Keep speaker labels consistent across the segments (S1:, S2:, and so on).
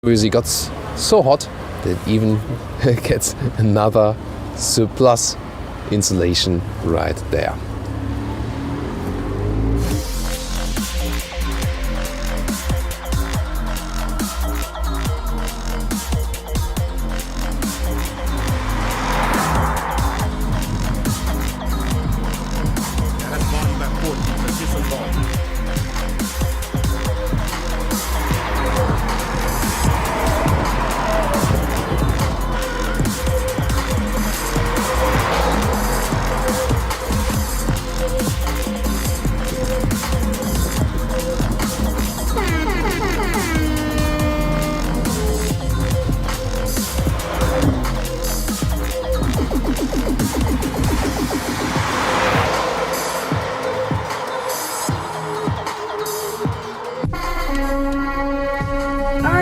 S1: Really got so hot that it even gets another surplus insulation right there.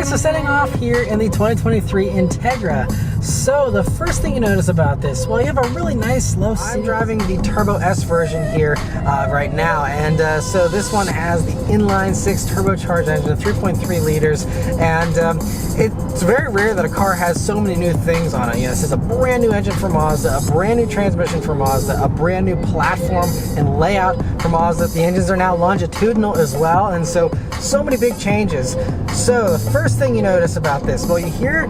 S2: So setting off here in the 2023 Integra. So the first thing you notice about this, well, you have a really nice low seat. I'm driving the Turbo S version here right now, and so this one has the inline 6 turbocharged engine, 3.3 liters, and it's very rare that a car has so many new things on it. You know, this is a brand new engine for Mazda, a brand new transmission for Mazda, a brand new platform and layout for Mazda. The engines are now longitudinal as well, and so many big changes. So the first thing you notice about this, well, you hear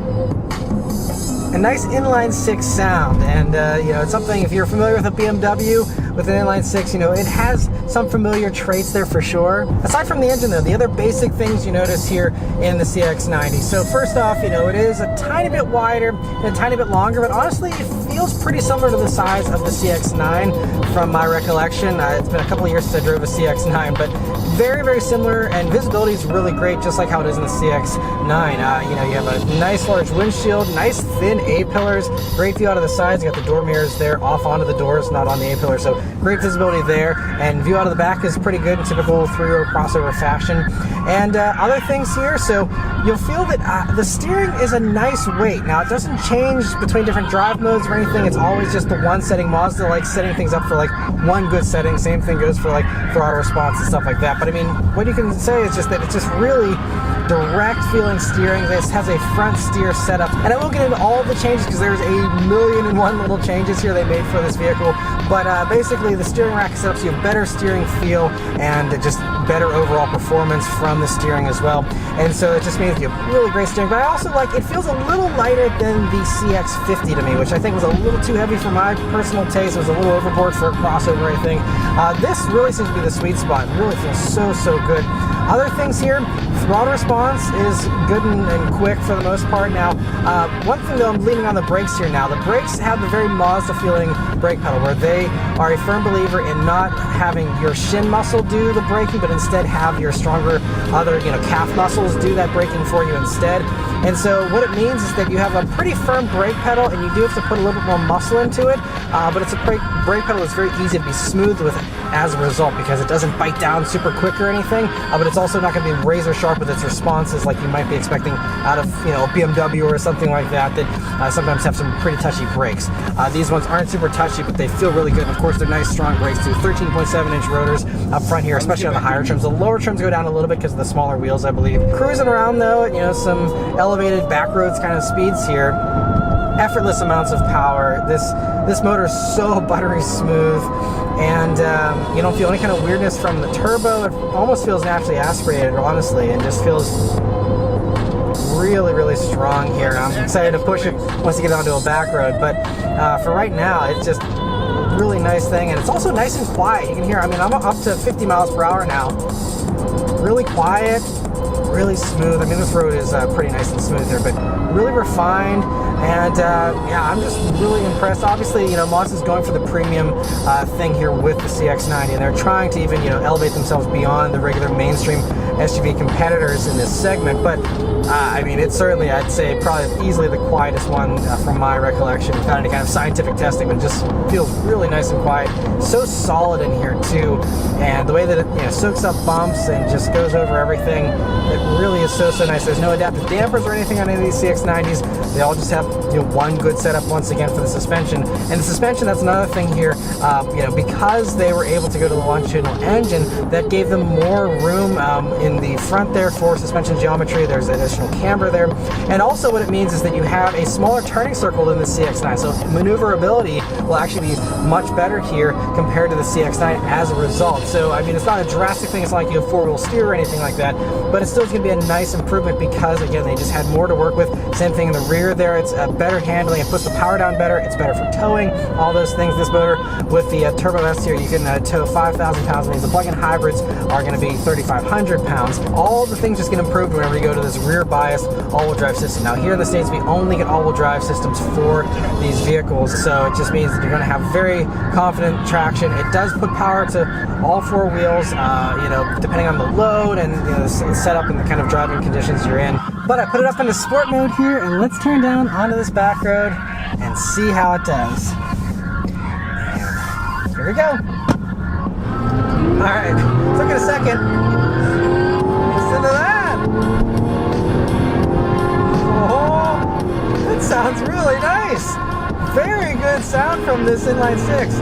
S2: a nice inline 6 sound, and you know, it's something, if you're familiar with a BMW with an inline 6, you know, it has some familiar traits there for sure. Aside from the engine though, the other basic things you notice here in the CX-90. So first off, you know, it is a tiny bit wider and a tiny bit longer, but honestly it feels pretty similar to the size of the CX-9 from my recollection. It's been a couple of years since I drove a CX-9, but very, very similar, and visibility is really great, just like how it is in the CX-9. You know, you have a nice large windshield, nice thin A-pillars, great view out of the sides. You got the door mirrors there off onto the doors, not on the A-pillar, so great visibility there. And view out of the back is pretty good in typical three-row crossover fashion. And other things here, so you'll feel that the steering is a nice weight. Now, it doesn't change between different drive modes or anything. It's always just the one setting. Mazda likes setting things up for like one good setting. Same thing goes for like throttle response and stuff like that. But I mean, what you can say is just that it's just really direct feeling steering. This has a front steer setup, and I won't get into all of the changes because there's a million and one little changes here they made for this vehicle, but basically the steering rack is set up so you have better steering feel and just better overall performance from the steering as well. And so it just means you have really great steering. But I also like, it feels a little lighter than the CX-50 to me, which I think was a little too heavy for my personal taste. It was a little overboard for a crossover, I think. This really seems to be the sweet spot. It really feels so good. Other things here, throttle response is good and quick for the most part. Now, one thing though, I'm leaning on the brakes here now. The brakes have a very Mazda feeling brake pedal, where they are a firm believer in not having your shin muscle do the braking, but instead have your stronger other, you know, calf muscles do that braking for you instead. And so what it means is that you have a pretty firm brake pedal, and you do have to put a little bit more muscle into it, but it's a brake pedal that's very easy to be smooth with as a result, because it doesn't bite down super quick or anything, but it's also not going to be razor sharp with its responses like you might be expecting out of, you know, a BMW or something like that sometimes have some pretty touchy brakes. These ones aren't super touchy, but they feel really good. And of course, they're nice, strong brakes too. 13.7-inch rotors up front here, especially on the higher trims. The lower trims go down a little bit because of the smaller wheels, I believe. Cruising around though, you know, some elevated back roads kind of speeds here. Effortless amounts of power. This motor is so buttery smooth, and you don't feel any kind of weirdness from the turbo. It almost feels naturally aspirated, honestly, and just feels really strong here. I'm excited to push it once you get onto a back road, but for right now, it's just a really nice thing, and it's also nice and quiet. You can hear, I mean, I'm up to 50 miles per hour now. Really quiet, really smooth. I mean, this road is pretty nice and smooth here, but really refined. And yeah, I'm just really impressed. Obviously, you know, Mazda's going for the premium thing here with the CX-90, and they're trying to even, you know, elevate themselves beyond the regular mainstream SUV competitors in this segment. But I mean, it's certainly, I'd say, probably easily the quietest one from my recollection, without any kind of scientific testing, but it just feels really nice and quiet. So solid in here too, and the way that it, you know, soaks up bumps and just goes over everything, it really is so nice. There's no adaptive dampers or anything on any of these CX-90s. They all just have one good setup once again for the suspension. And the suspension, that's another thing here, because they were able to go to the longitudinal engine, that gave them more room in the front there for suspension geometry. There's additional camber there. And also what it means is that you have a smaller turning circle than the CX-9. So maneuverability will actually be much better here compared to the CX-9 as a result. So, I mean, it's not a drastic thing. It's not like you have four-wheel steer or anything like that, but it's still going to be a nice improvement because, again, they just had more to work with. Same thing in the rear there. It's better handling. It puts the power down better. It's better for towing, all those things. This motor with the Turbo S here, you can tow 5,000 pounds. The plug-in hybrids are going to be 3,500 pounds. All the things just get improved whenever you go to this rear bias all-wheel drive system. Now, here in the States, we only get all-wheel drive systems for these vehicles, so it just means that you're going to have very confident traction. It does put power to all four wheels, depending on the load and the setup and the kind of driving conditions you're in. But I put it up into sport mode here, and let's turn down onto this back road and see how it does. And here we go. All right, took it a second. Listen to that. Oh, that sounds really nice. Very good sound from this inline six.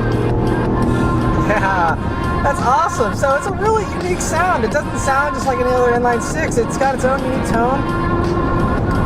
S2: Yeah, that's awesome. So it's a really unique sound. It doesn't sound just like any other inline six. It's got its own unique tone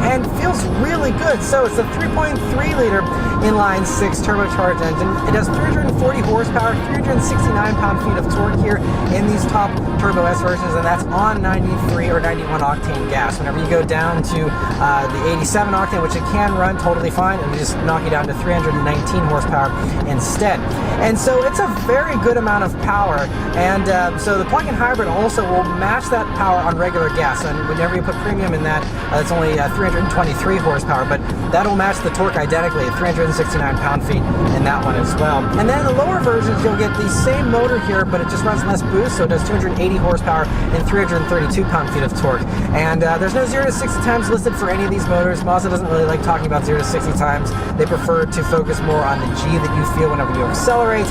S2: and feels really good. So it's a 3.3 liter inline six turbocharged engine. It has 340 horsepower, 369 pound-feet of torque here in these top Turbo S versions, and that's on 93 or 91 octane gas. Whenever you go down to the 87 octane, which it can run totally fine, and just knock you down to 319 horsepower instead. And so it's a very good amount of power, and so the plug-in hybrid also will match that power on regular gas. And whenever you put premium in that, it's only 323 horsepower, but that'll match the torque identically at 369 pound-feet in that one as well. And then the lower versions, you'll get the same motor here, but it just runs less boost, so it does 280 horsepower and 332 pound-feet of torque. And there's no 0 to 60 times listed for any of these motors. Mazda doesn't really like talking about 0 to 60 times. They prefer to focus more on the G that you feel whenever you accelerate.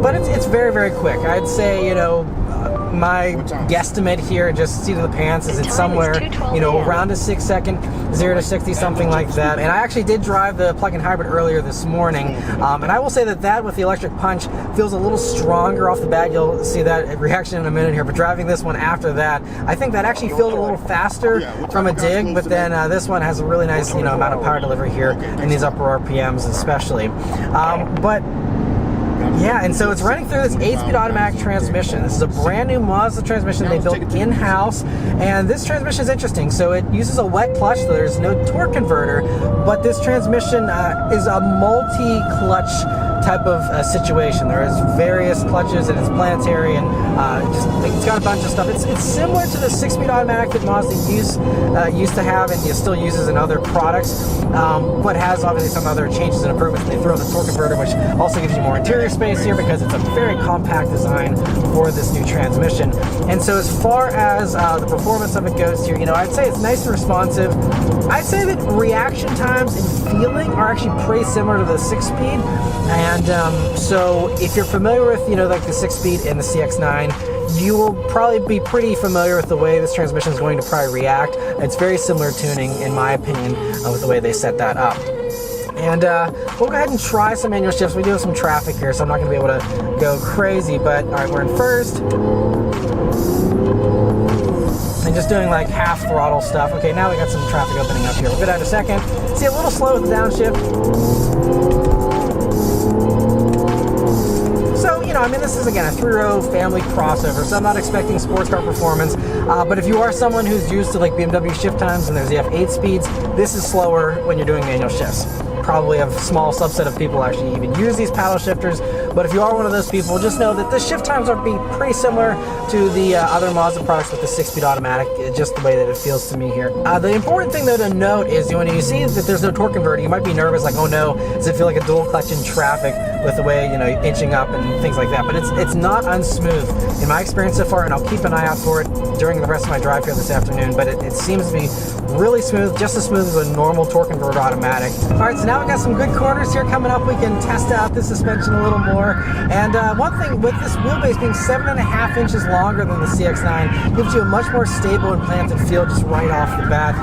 S2: But it's very, very quick. I'd say, my guesstimate here, just seat of the pants, is it's somewhere, around a 6 second, 0 to 60, something like that. And I actually did drive the plug-in hybrid earlier this morning, and I will say that with the electric punch feels a little stronger off the bat. You'll see that reaction in a minute here, but driving this one after that, I think that actually feels a little faster from a dig, but then this one has a really nice, amount of power delivery here in these upper RPMs especially. Yeah, and so it's running through this 8-speed automatic transmission. This is a brand new Mazda transmission they built in-house, and this transmission is interesting. So it uses a wet clutch, so there's no torque converter, but this transmission is a multi-clutch type of situation. There is various clutches, and it's planetary, and it's got a bunch of stuff. It's similar to the 6-speed automatic that Mazda used to have, and still uses in other products, but has obviously some other changes and improvements. They throw in the torque converter, which also gives you more interior space here because it's a very compact design for this new transmission. And so as far as the performance of it goes here, I'd say it's nice and responsive. I'd say that reaction times and feeling are actually pretty similar to the 6-speed. And so if you're familiar with, like the 6-speed and the CX-9, you will probably be pretty familiar with the way this transmission is going to probably react. It's very similar tuning, in my opinion, with the way they set that up. And we'll go ahead and try some manual shifts. We do have some traffic here, so I'm not going to be able to go crazy, but all right, we're in first. And just doing like half throttle stuff. Okay, now we got some traffic opening up here. We'll get out a second. See, a little slow with the downshift. This is, again, a 3-row family crossover, so I'm not expecting sports car performance, but if you are someone who's used to like BMW shift times and there's the F8 speeds, this is slower when you're doing manual shifts. Probably a small subset of people actually even use these paddle shifters, but if you are one of those people, just know that the shift times are being pretty similar to the other Mazda products with the 6-speed automatic, just the way that it feels to me here. The important thing, though, to note is when you see that there's no torque converter, you might be nervous, like, oh no, does it feel like a dual clutch in traffic with the way, inching up and things like that, but it's not unsmooth in my experience so far, and I'll keep an eye out for it during the rest of my drive here this afternoon, but it seems to be really smooth, just as smooth as a normal torque converter automatic. All right, so now we've got some good corners here coming up. We can test out the suspension a little more. And one thing with this wheelbase being 7.5 inches longer than the CX-9 gives you a much more stable and planted feel just right off the bat.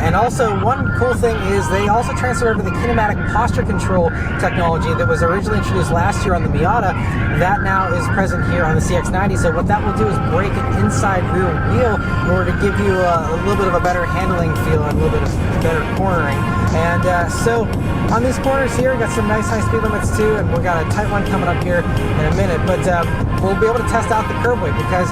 S2: And also one cool thing is they also transferred over the kinematic posture control technology that was originally introduced last year on the Miata. That now is present here on the CX-90. So what that will do is break an inside rear wheel in order to give you a little bit of a better handling feel and a little bit of better cornering. And so on these corners here, we got some nice high speed limits too, and we've got a tight one coming up here in a minute. But we'll be able to test out the curb weight because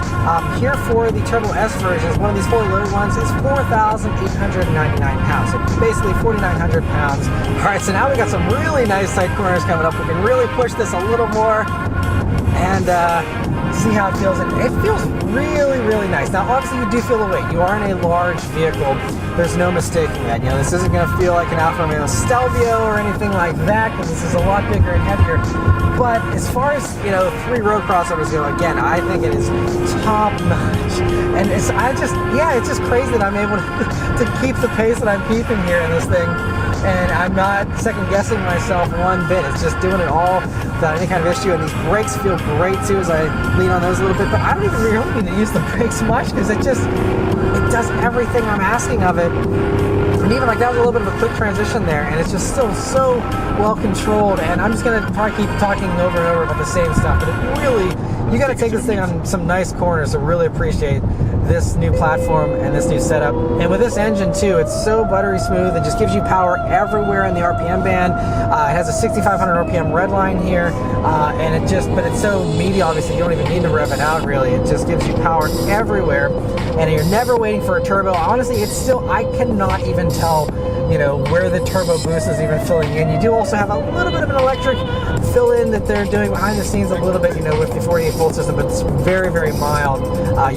S2: here for the Turbo S versions, one of these fully loaded ones is 4,899 pounds, so basically 4,900 pounds. All right, so now we got some really nice tight corners coming up. We can really push this a little more and see how it feels. And it feels really, really nice. Now, obviously, you do feel the weight. You are in a large vehicle. There's no mistaking that. You know, this isn't going to feel like an Alfa Romeo Stelvio or anything like that because this is a lot bigger and heavier. But as far as, you know, 3-row crossovers go, again, I think it is top notch. And it's just crazy that I'm able to keep the pace that I'm keeping here in this thing. And I'm not second guessing myself one bit. It's just doing it all without any kind of issue. And these brakes feel great too as I lean on those a little bit. But I don't even really need to use the brakes much because it does everything I'm asking of it. And even like that was a little bit of a quick transition there, and it's just still so well controlled. And I'm just gonna probably keep talking over and over about the same stuff, but it really, you gotta take this thing on some nice corners to really appreciate this new platform and this new setup. And with this engine too, it's so buttery smooth. It just gives you power everywhere in the RPM band. It has a 6,500 RPM red line here, but it's so meaty, obviously, you don't even need to rev it out really. It just gives you power everywhere, and you're never waiting for a turbo. Honestly, it's still, I cannot even tell, you know, where the turbo boost is even filling in. You do also have a little bit of an electric fill-in that they're doing behind the scenes a little bit, you know, with the 48 volt system, but it's very, very mild.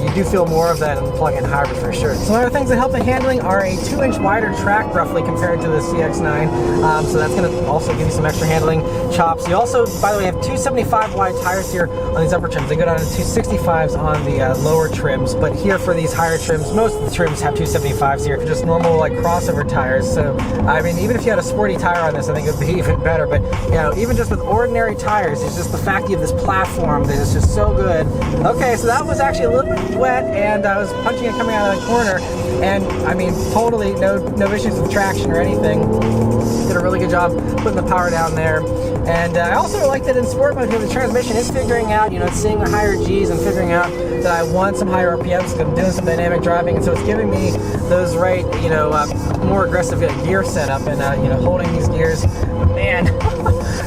S2: You do feel more of that in the plug-in hybrid for sure. Some other things that help the handling are a 2-inch wider track roughly compared to the CX-9. So that's going to also give you some extra handling chops. You also, by the way, have 275 wide tires here on these upper trims. They go down to 265s on the lower trims, but here for these higher trims, most of the trims have 275s here, just normal like crossover tires. So I mean, even if you had a sporty tire on this, I think it would be even better. But you know, even just with ordinary tires, it's just the fact you have this platform that is just so good. Okay, so that was actually a little bit wet, and I was punching it coming out of that corner, and I mean, totally no issues with traction or anything. Did a really good job putting the power down there. And I also like that in sport mode, because the transmission is figuring out, you know, it's seeing the higher G's and figuring out that I want some higher RPMs because I'm doing some dynamic driving, and so it's giving me those right, you know, more aggressive gear setup and, you know, holding these gears. Man,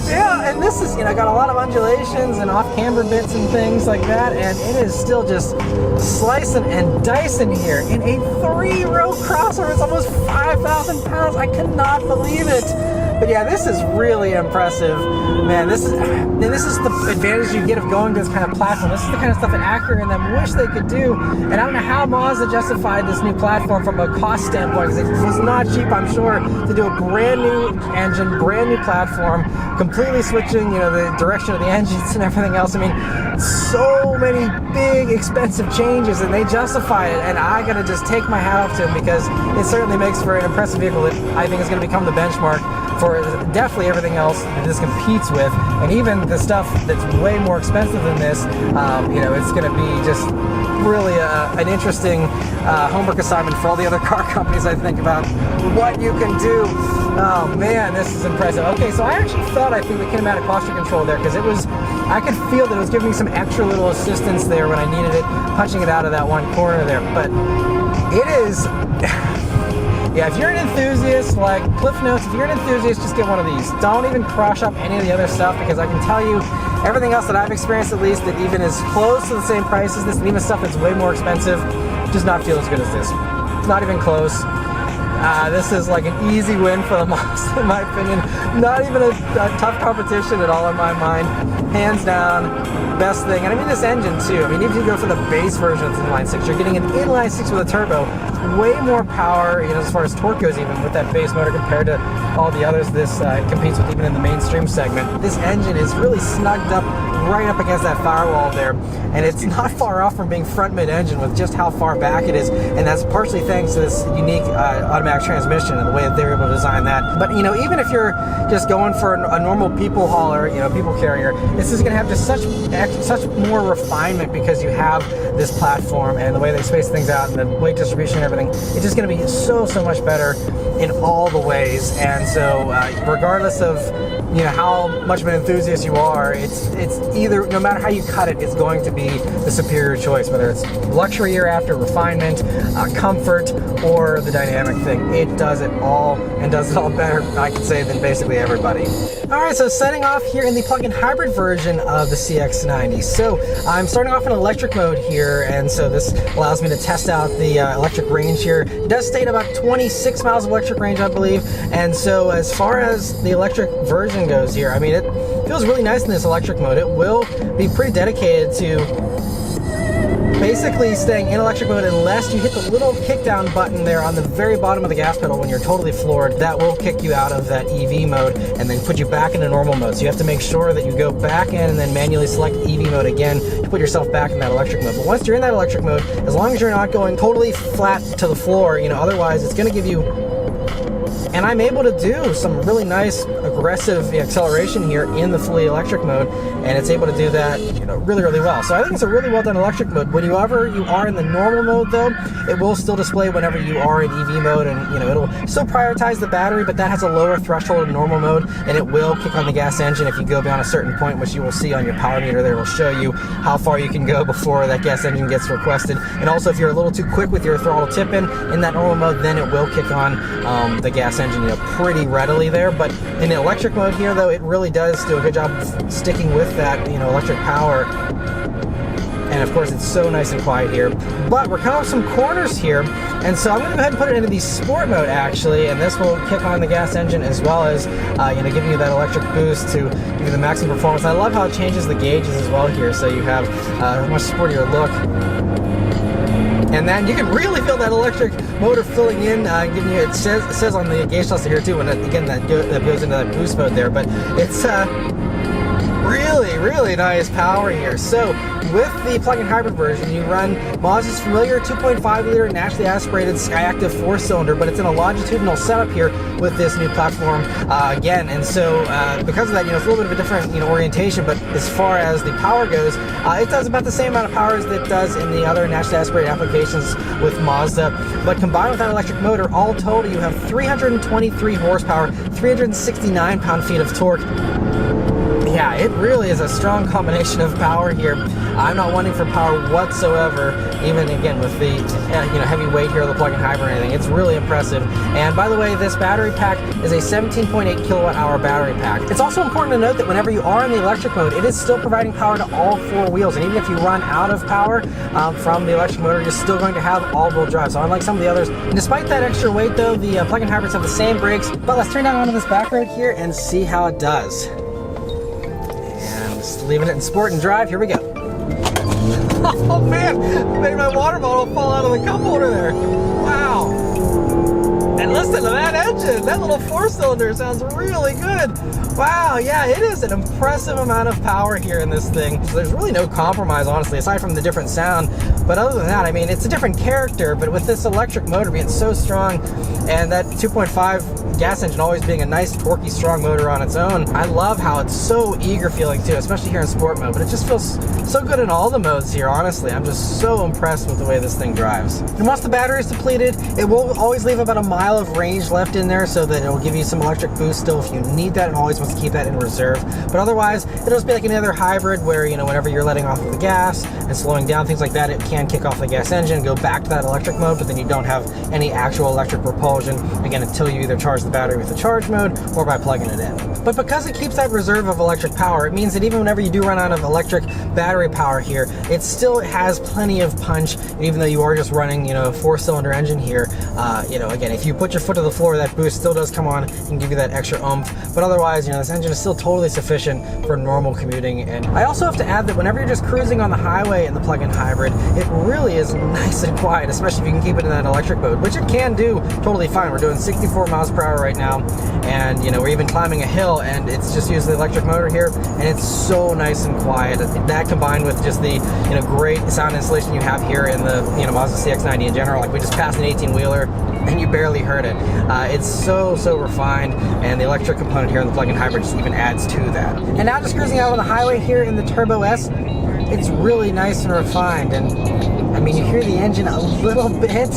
S2: yeah, and this is, you know, got a lot of undulations and off-camber bits and things like that, and it is still just slicing and dicing here in a 3-row crossover. It's almost 5,000 pounds. I cannot believe it. But yeah, this is really impressive, man. This is the advantage you get of going to this kind of platform. This is the kind of stuff that Acura and them wish they could do. And I don't know how Mazda justified this new platform from a cost standpoint, because it was not cheap, I'm sure, to do a brand new engine, brand new platform, completely switching, you know, the direction of the engines and everything else. I mean, so many big, expensive changes, and they justified it. And I gotta just take my hat off to them, because it certainly makes for an impressive vehicle that I think is going to become the benchmark for definitely everything else that this competes with, and even the stuff that's way more expensive than this. You know, it's going to be just really an interesting homework assignment for all the other car companies, I think, about what you can do. Oh man, this is impressive. Okay, so I actually thought I threw the kinematic posture control there, because I could feel that it was giving me some extra little assistance there when I needed it, punching it out of that one corner there. But it is yeah, if you're an enthusiast, like Cliff Notes, if you're an enthusiast, just get one of these. Don't even crush up any of the other stuff, because I can tell you everything else that I've experienced, at least, that even is close to the same price as this, and even stuff that's way more expensive, does not feel as good as this. It's not even close. This is like an easy win for the Mazda, in my opinion. Not even a tough competition at all in my mind. Hands down, best thing. And I mean, this engine too. I mean, even if you go for the base version of the inline 6, you're getting an inline 6 with a turbo way more power, as far as torque goes, even with that base motor compared to all the others this competes with even in the mainstream segment. This engine is really snugged up right up against that firewall there, and it's not far off from being front mid-engine with just how far back it is, and that's partially thanks to this unique automatic transmission and the way that they were able to design that. But even if you're just going for a normal people hauler, people carrier, this is going to have just such more refinement because you have this platform and the way they space things out and the weight distribution and everything. It's just going to be so much better in all the ways. And so regardless of how much of an enthusiast you are, it's either, no matter how you cut it, it's going to be the superior choice, whether it's luxury you're after, refinement, comfort, or the dynamic thing. It does it all, and does it all better, I could say, than basically everybody. Alright, so setting off here in the plug-in hybrid version of the CX-90. So I'm starting off in electric mode here, and so this allows me to test out the electric range here. It does state about 26 miles of electric range, I believe, and so as far as the electric version goes here, I mean, it feels really nice in this electric mode. It will be pretty dedicated to basically staying in electric mode unless you hit the little kick down button there on the very bottom of the gas pedal when you're totally floored. That will kick you out of that EV mode and then put you back into normal mode. So you have to make sure that you go back in and then manually select EV mode again to put yourself back in that electric mode. But once you're in that electric mode, as long as you're not going totally flat to the floor, otherwise it's going to give you. And I'm able to do some really nice aggressive acceleration here in the fully electric mode, and it's able to do that really well. So I think it's a really well done electric mode. Whenever you are in the normal mode though, it will still display whenever you are in EV mode, and it'll still prioritize the battery, but that has a lower threshold in normal mode, and it will kick on the gas engine if you go beyond a certain point, which you will see on your power meter there. It will show you how far you can go before that gas engine gets requested. And also if you're a little too quick with your throttle tip in that normal mode, then it will kick on the gas engine pretty readily there. But in the electric mode here though, it really does do a good job of sticking with that electric power, and of course it's so nice and quiet here. But we're coming up some corners here, and so I'm going to go ahead and put it into the sport mode actually, and this will kick on the gas engine as well as giving you that electric boost to give you the maximum performance. I love how it changes the gauges as well here, so you have a much sportier look. And then you can really feel that electric motor filling in, giving you, it says on the gauge cluster here too, and again that goes into that boost mode there, but it's really nice power here. So with the plug-in hybrid version, you run Mazda's familiar 2.5 liter naturally aspirated Skyactiv 4-cylinder, but it's in a longitudinal setup here with this new platform again. And so because of that, it's a little bit of a different orientation, but as far as the power goes, it does about the same amount of power as it does in the other naturally aspirated applications with Mazda. But combined with that electric motor, all total you have 323 horsepower, 369 pound-feet of torque. Yeah, it really is a strong combination of power here. I'm not wanting for power whatsoever, even again with the heavy weight here of the plug-in hybrid and everything. It's really impressive. And by the way, this battery pack is a 17.8 kilowatt hour battery pack. It's also important to note that whenever you are in the electric mode, it is still providing power to all four wheels. And even if you run out of power from the electric motor, you're still going to have all-wheel drive. So unlike some of the others, and despite that extra weight though, the plug-in hybrids have the same brakes. But let's turn down onto this back road here and see how it does. Just leaving it in sport and drive. Here we go. Oh man, made my water bottle fall out of the cup holder there. Wow. And listen to that engine. That little 4-cylinder sounds really good. Wow, yeah, it is an impressive amount of power here in this thing. So there's really no compromise, honestly, aside from the different sound. But other than that, I mean, it's a different character, but with this electric motor being so strong and that 2.5 gas engine always being a nice, torquey, strong motor on its own, I love how it's so eager feeling too, especially here in sport mode. But it just feels so good in all the modes here, honestly. I'm just so impressed with the way this thing drives. And once the battery is depleted, it will always leave about a mile of range left in there, so that it will give you some electric boost still if you need that, and always wants to keep that in reserve. But otherwise, it'll just be like any other hybrid where, whenever you're letting off of the gas and slowing down, things like that, it can kick off the gas engine, go back to that electric mode, but then you don't have any actual electric propulsion, again, until you either charge the battery with the charge mode or by plugging it in. But because it keeps that reserve of electric power, it means that even whenever you do run out of electric battery power here, it still has plenty of punch. And even though you are just running, a 4-cylinder engine here, again, if you put your foot to the floor, that boost still does come on and give you that extra oomph. But otherwise, you know, this engine is still totally sufficient for normal commuting. And I also have to add that whenever you're just cruising on the highway in the plug-in hybrid, it really is nice and quiet, especially if you can keep it in that electric mode, which it can do totally fine. We're doing 64 miles per hour right now, and you know, we're even climbing a hill, and it's just using the electric motor here, and it's so nice and quiet. That combined with just the, you know, great sound installation you have here in the, you know, Mazda CX-90 in general. Like, we just passed an 18-wheeler and you barely heard it. It's so refined, and the electric component here in the plug-in hybrid just even adds to that. And now just cruising out on the highway here in the Turbo S, it's really nice and refined, and I mean, you hear the engine a little bit,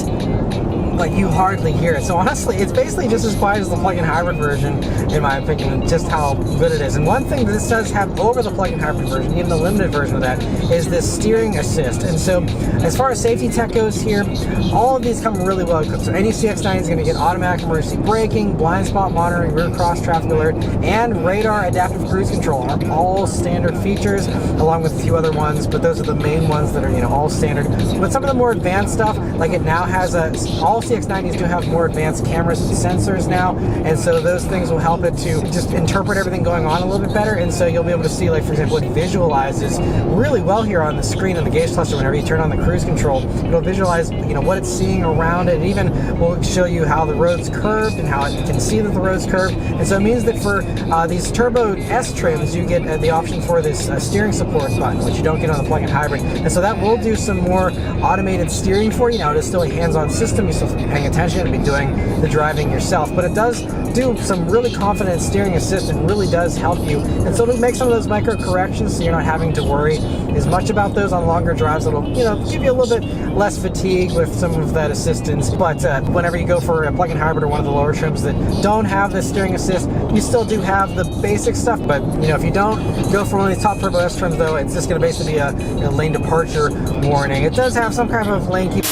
S2: but you hardly hear it. So honestly, it's basically just as quiet as the plug-in hybrid version, in my opinion, just how good it is. And one thing that this does have over the plug-in hybrid version, even the limited version of that, is this steering assist. And so as far as safety tech goes here, all of these come really well equipped. So any CX-90 is going to get automatic emergency braking, blind spot monitoring, rear cross traffic alert, and radar adaptive cruise control are all standard features, along with a few other ones, but those are the main ones that are, you know, all standard. But some of the more advanced stuff, like it now has all CX-90s do have more advanced cameras and sensors now, and so those things will help it to just interpret everything going on a little bit better. And so you'll be able to see, like, for example, it visualizes really well here on the screen of the gauge cluster. Whenever you turn on the cruise control, it'll visualize, you know, what it's seeing around it. It even will show you how the road's curved and how it can see that the road's curved. And so it means that for these Turbo S trims, you get the option for this steering support button, which you don't get on the plug-in hybrid. And so that will do some more automated steering for you. Now, it is still a hands-on system. You still have to be paying attention and be doing the driving yourself, but it does do some really confident steering assist and really does help you. And so it'll make some of those micro corrections so you're not having to worry as much about those on longer drives. It'll, you know, give you a little bit less fatigue with some of that assistance. But whenever you go for a plug-in hybrid or one of the lower trims that don't have the steering assist, you still do have the basic stuff. But, you know, if you don't go for one of these top Turbo S trims, though, it's just going to basically be a lane departure warning. It does have some kind of lane keep